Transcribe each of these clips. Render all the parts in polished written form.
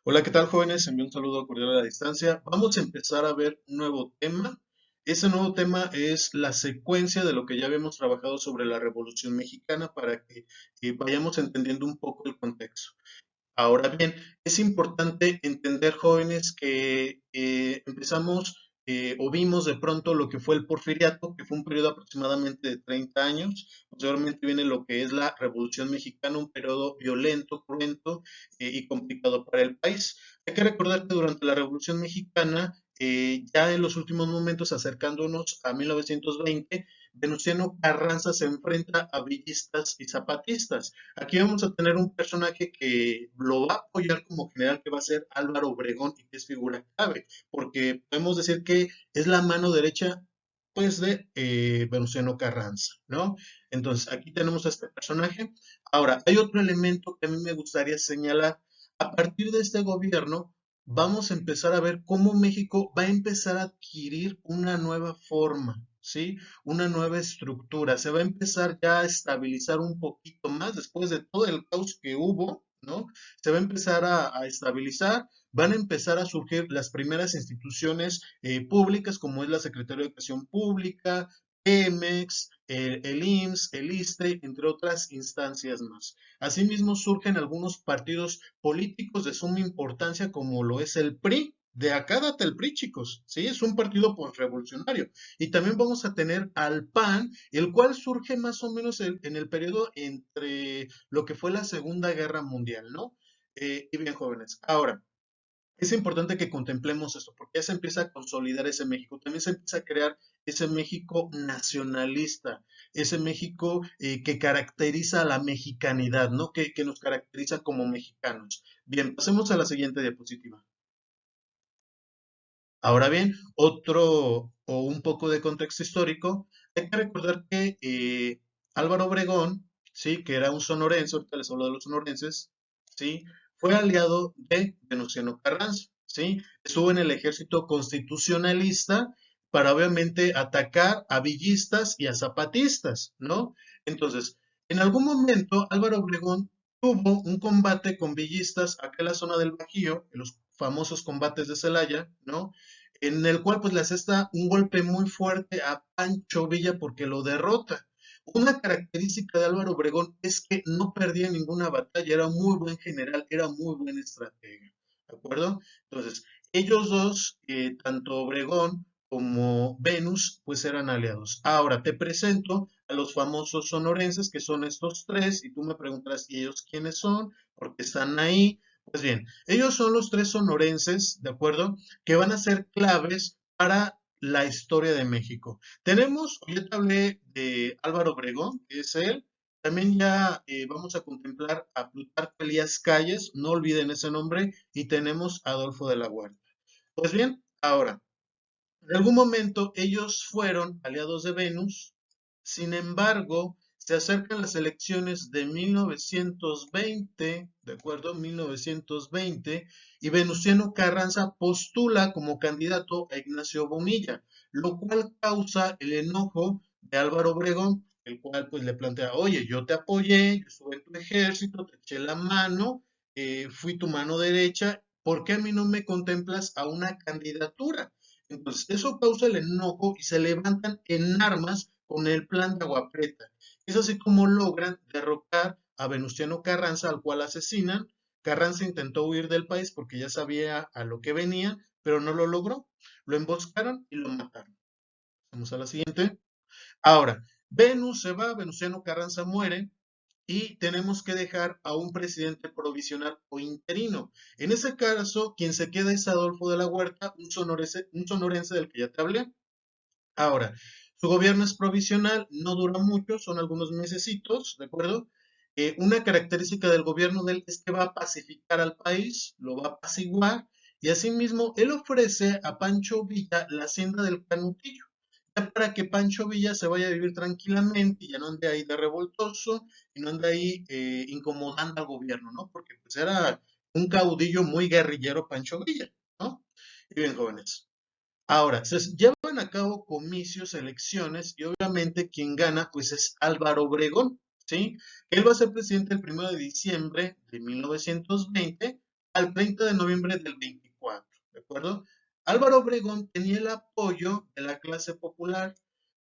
Hola, ¿qué tal, jóvenes? Envío un saludo cordial a la distancia. Vamos a empezar a ver un nuevo tema. Ese nuevo tema es la secuencia de lo que ya habíamos trabajado sobre la Revolución Mexicana para que vayamos entendiendo un poco el contexto. Ahora bien, es importante entender, jóvenes, que empezamos o vimos de pronto lo que fue el Porfiriato, que fue un periodo aproximadamente de 30 años. Posteriormente viene lo que es la Revolución Mexicana, un periodo violento, cruento y complicado para el país. Hay que recordar que durante la Revolución Mexicana, ya en los últimos momentos, acercándonos a 1920, Venustiano Carranza se enfrenta a villistas y zapatistas. Aquí vamos a tener un personaje que lo va a apoyar como general, que va a ser Álvaro Obregón y que es figura clave, porque podemos decir que es la mano derecha, pues, de Venustiano Carranza, ¿no? Entonces, aquí tenemos a este personaje. Ahora, hay otro elemento que a mí me gustaría señalar. A partir de este gobierno, vamos a empezar a ver cómo México va a empezar a adquirir una nueva forma, ¿sí? Una nueva estructura, se va a empezar ya a estabilizar un poquito más después de todo el caos que hubo, ¿no? Se va a empezar a estabilizar, van a empezar a surgir las primeras instituciones públicas, como es la Secretaría de Educación Pública, Pemex, el IMSS, el ISSSTE, entre otras instancias más. Asimismo, surgen algunos partidos políticos de suma importancia, como lo es el PRI. De acá data el PRI, chicos, ¿sí? Es un partido postrevolucionario. Y también vamos a tener al PAN, el cual surge más o menos en el periodo entre lo que fue la Segunda Guerra Mundial, ¿no? Y bien, jóvenes. Ahora, es importante que contemplemos esto, porque ya se empieza a consolidar ese México, también se empieza a crear ese México nacionalista, ese México que caracteriza a la mexicanidad, ¿no? Que nos caracteriza como mexicanos. Bien, pasemos a la siguiente diapositiva. Ahora bien, otro o un poco de contexto histórico, hay que recordar que Álvaro Obregón, sí, que era un sonorense, ahorita les hablo de los sonorenses, sí, fue aliado de Venustiano Carranza, sí, estuvo en el ejército constitucionalista para obviamente atacar a villistas y a zapatistas, ¿no? Entonces, en algún momento Álvaro Obregón tuvo un combate con villistas acá en la zona del Bajío, en los famosos combates de Celaya, ¿no? En el cual pues le asesta un golpe muy fuerte a Pancho Villa porque lo derrota. Una característica de Álvaro Obregón es que no perdía ninguna batalla, era muy buen general, era muy buen estratega, ¿de acuerdo? Entonces, ellos dos, tanto Obregón como Venus, pues eran aliados. Ahora te presento a los famosos sonorenses, que son estos tres, y tú me preguntarás, ¿y ellos quiénes son? ¿Por qué están ahí? Pues bien, ellos son los tres sonorenses, ¿de acuerdo? Que van a ser claves para la historia de México. Tenemos, ya te hablé de Álvaro Obregón, que es él. También ya vamos a contemplar a Plutarco Elías Calles, no olviden ese nombre, y tenemos a Adolfo de la Huerta. Pues bien, ahora, en algún momento ellos fueron aliados de Venus, sin embargo, se acercan las elecciones de 1920, ¿de acuerdo? 1920, y Venustiano Carranza postula como candidato a Ignacio Bonilla, lo cual causa el enojo de Álvaro Obregón, el cual pues le plantea, oye, yo te apoyé, yo estuve en tu ejército, te eché la mano, fui tu mano derecha, ¿por qué a mí no me contemplas a una candidatura? Entonces, eso causa el enojo y se levantan en armas con el plan de Agua Prieta. Es así como logran derrocar a Venustiano Carranza, al cual asesinan. Carranza intentó huir del país porque ya sabía a lo que venía, pero no lo logró. Lo emboscaron y lo mataron. Vamos a la siguiente. Ahora, Venus se va, Venustiano Carranza muere y tenemos que dejar a un presidente provisional o interino. En ese caso, quien se queda es Adolfo de la Huerta, un sonorense del que ya te hablé. Ahora, su gobierno es provisional, no dura mucho, son algunos mesecitos, ¿de acuerdo? Una característica del gobierno de él es que va a pacificar al país, lo va a apaciguar, y asimismo él ofrece a Pancho Villa la hacienda del Canutillo, ya para que Pancho Villa se vaya a vivir tranquilamente y ya no ande ahí de revoltoso y no ande ahí incomodando al gobierno, ¿no? Porque pues era un caudillo muy guerrillero Pancho Villa, ¿no? Y bien, jóvenes. Ahora, se llevan a cabo comicios, elecciones, y obviamente quien gana, pues es Álvaro Obregón, ¿sí? Él va a ser presidente el 1 de diciembre de 1920, al 30 de noviembre del 24, ¿de acuerdo? Álvaro Obregón tenía el apoyo de la clase popular,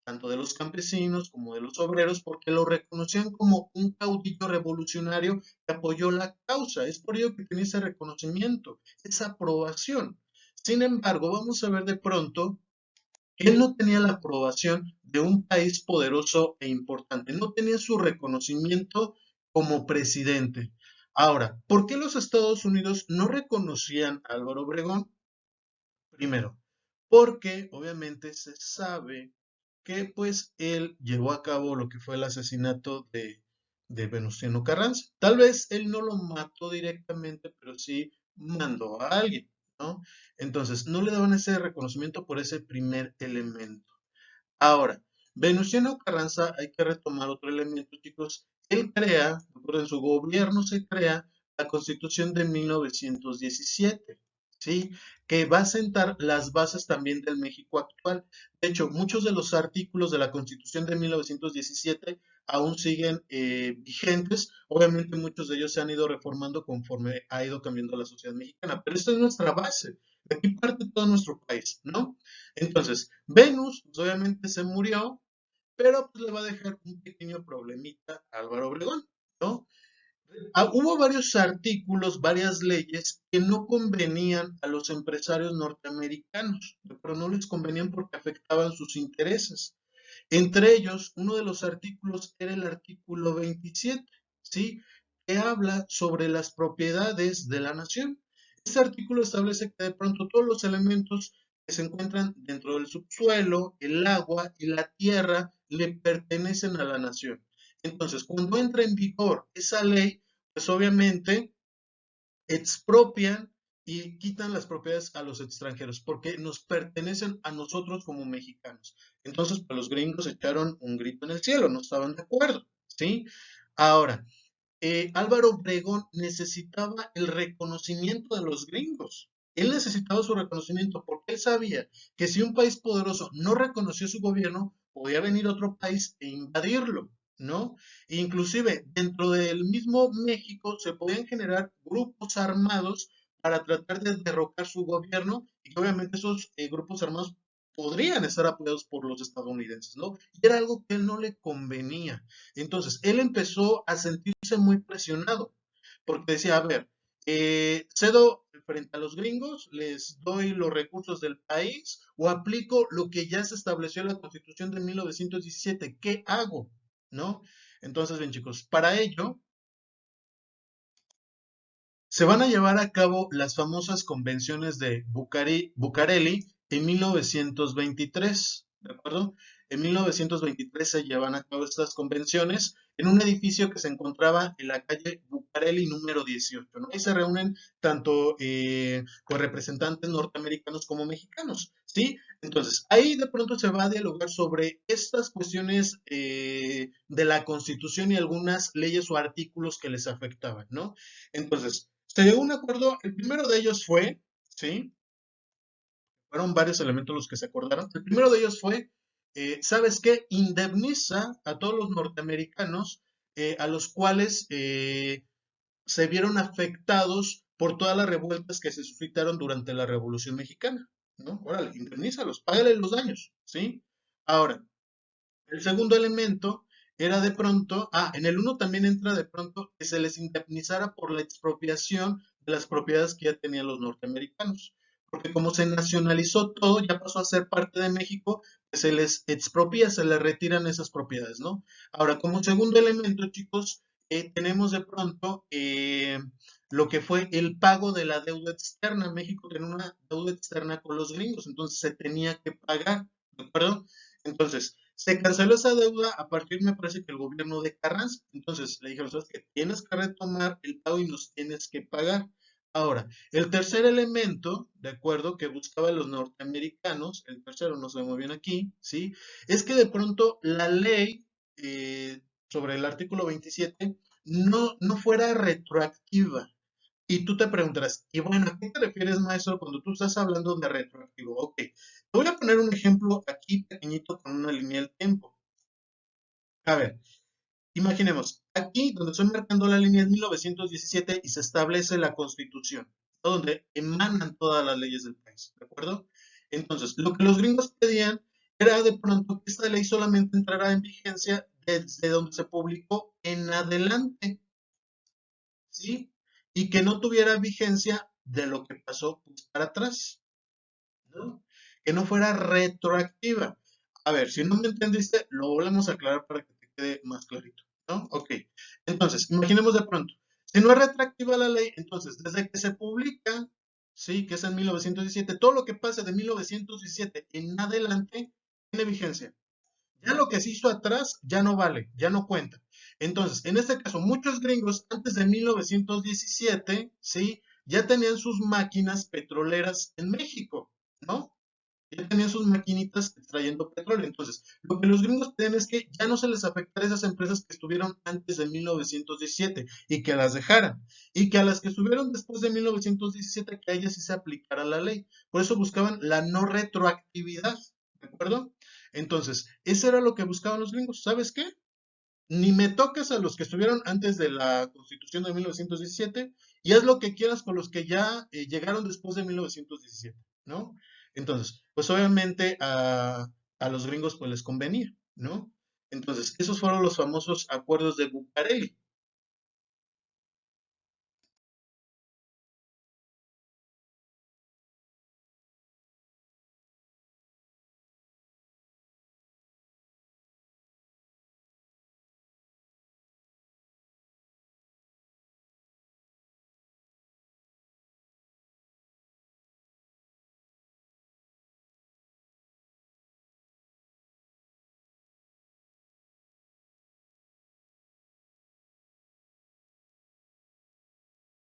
tanto de los campesinos como de los obreros, porque lo reconocían como un caudillo revolucionario que apoyó la causa. Es por ello que tenía ese reconocimiento, esa aprobación. Sin embargo, vamos a ver de pronto que él no tenía la aprobación de un país poderoso e importante, no tenía su reconocimiento como presidente. Ahora, ¿por qué los Estados Unidos no reconocían a Álvaro Obregón? Primero, porque obviamente se sabe que pues él llevó a cabo lo que fue el asesinato de Venustiano Carranza. Tal vez él no lo mató directamente, pero sí mandó a alguien, ¿no? Entonces, no le daban ese reconocimiento por ese primer elemento. Ahora, Venustiano Carranza, hay que retomar otro elemento, chicos. Él crea, en su gobierno se crea la Constitución de 1917, ¿sí? Que va a sentar las bases también del México actual. De hecho, muchos de los artículos de la Constitución de 1917 aún siguen vigentes. Obviamente muchos de ellos se han ido reformando conforme ha ido cambiando la sociedad mexicana, pero esta es nuestra base. De aquí parte todo nuestro país, ¿no? Entonces, Venus, pues, obviamente se murió, pero pues le va a dejar un pequeño problemita a Álvaro Obregón, ¿no? Hubo varios artículos, varias leyes que no convenían a los empresarios norteamericanos, pero no les convenían porque afectaban sus intereses. Entre ellos, uno de los artículos era el artículo 27, ¿sí? Que habla sobre las propiedades de la nación. Este artículo establece que de pronto todos los elementos que se encuentran dentro del subsuelo, el agua y la tierra le pertenecen a la nación. Entonces, cuando entra en vigor esa ley, pues obviamente expropian y quitan las propiedades a los extranjeros porque nos pertenecen a nosotros como mexicanos. Entonces, pues los gringos echaron un grito en el cielo, no estaban de acuerdo, ¿sí? Ahora, Álvaro Obregón necesitaba el reconocimiento de los gringos. Él necesitaba su reconocimiento porque él sabía que si un país poderoso no reconoció su gobierno, podía venir otro país e invadirlo, ¿no? Inclusive dentro del mismo México se podían generar grupos armados para tratar de derrocar su gobierno y que obviamente esos grupos armados podrían estar apoyados por los estadounidenses, ¿no? Y era algo que a él no le convenía. Entonces, él empezó a sentirse muy presionado, porque decía, a ver, cedo frente a los gringos, les doy los recursos del país o aplico lo que ya se estableció en la Constitución de 1917. ¿Qué hago? ¿No? Entonces, bien chicos, para ello se van a llevar a cabo las famosas convenciones de Bucareli en 1923, ¿de acuerdo? En 1923 se llevan a cabo estas convenciones en un edificio que se encontraba en la calle Bucareli número 18, ¿no? Ahí se reúnen tanto con representantes norteamericanos como mexicanos, ¿sí? Entonces, ahí de pronto se va a dialogar sobre estas cuestiones de la Constitución y algunas leyes o artículos que les afectaban, ¿no? Entonces, se llegó a un acuerdo, el primero de ellos fue, ¿sí? Fueron varios elementos los que se acordaron. El primero de ellos fue, ¿sabes qué? Indemniza a todos los norteamericanos a los cuales se vieron afectados por todas las revueltas que se suscitaron durante la Revolución Mexicana, ¿no? Órale, indemnízalos, págale los daños, ¿sí? Ahora, el segundo elemento era de pronto, en el uno también entra de pronto que se les indemnizara por la expropiación de las propiedades que ya tenían los norteamericanos. Porque como se nacionalizó todo, ya pasó a ser parte de México, que se les expropia, se les retiran esas propiedades, ¿no? Ahora, como segundo elemento, chicos, tenemos de pronto lo que fue el pago de la deuda externa. México tenía una deuda externa con los gringos, entonces se tenía que pagar, ¿de acuerdo? Entonces, se canceló esa deuda a partir, me parece que el gobierno de Carranza. Entonces le dijeron, ¿sabes qué? Tienes que retomar el pago y nos tienes que pagar. Ahora, el tercer elemento, de acuerdo, que buscaban los norteamericanos, el tercero no se ve muy bien aquí, ¿sí? Es que de pronto la ley sobre el artículo 27 no fuera retroactiva. Y tú te preguntarás, y bueno, ¿a qué te refieres, maestro, cuando tú estás hablando de retroactivo? Ok, te voy a poner un ejemplo aquí pequeñito con una línea del tiempo. A ver, Imaginemos, aquí donde estoy marcando la línea es 1917 y se establece la Constitución, ¿no? Donde emanan todas las leyes del país, ¿de acuerdo? Entonces, lo que los gringos pedían era de pronto que esta ley solamente entrara en vigencia desde donde se publicó en adelante, ¿sí? Y que no tuviera vigencia de lo que pasó pues, para atrás, ¿no? Que no fuera retroactiva. A ver, si no me entendiste, lo volvemos a aclarar para que te quede más clarito, ¿no? Ok. Entonces, imaginemos de pronto, si no es retroactiva la ley, entonces, desde que se publica, sí, que es en 1917, todo lo que pase de 1917 en adelante tiene vigencia. Ya lo que se hizo atrás ya no vale, ya no cuenta. Entonces, en este caso, muchos gringos antes de 1917, ¿sí? Ya tenían sus máquinas petroleras en México, ¿no? Ya tenían sus maquinitas extrayendo petróleo. Entonces, lo que los gringos piden es que ya no se les afectara a esas empresas que estuvieron antes de 1917 y que las dejaran. Y que a las que estuvieron después de 1917, que a ellas sí se aplicara la ley. Por eso buscaban la no retroactividad, ¿de acuerdo? Entonces, eso era lo que buscaban los gringos. ¿Sabes qué? Ni me toques a los que estuvieron antes de la Constitución de 1917 y haz lo que quieras con los que ya llegaron después de 1917, ¿no? Entonces, pues obviamente a los gringos pues les convenía, ¿no? Entonces, esos fueron los famosos acuerdos de Bucareli.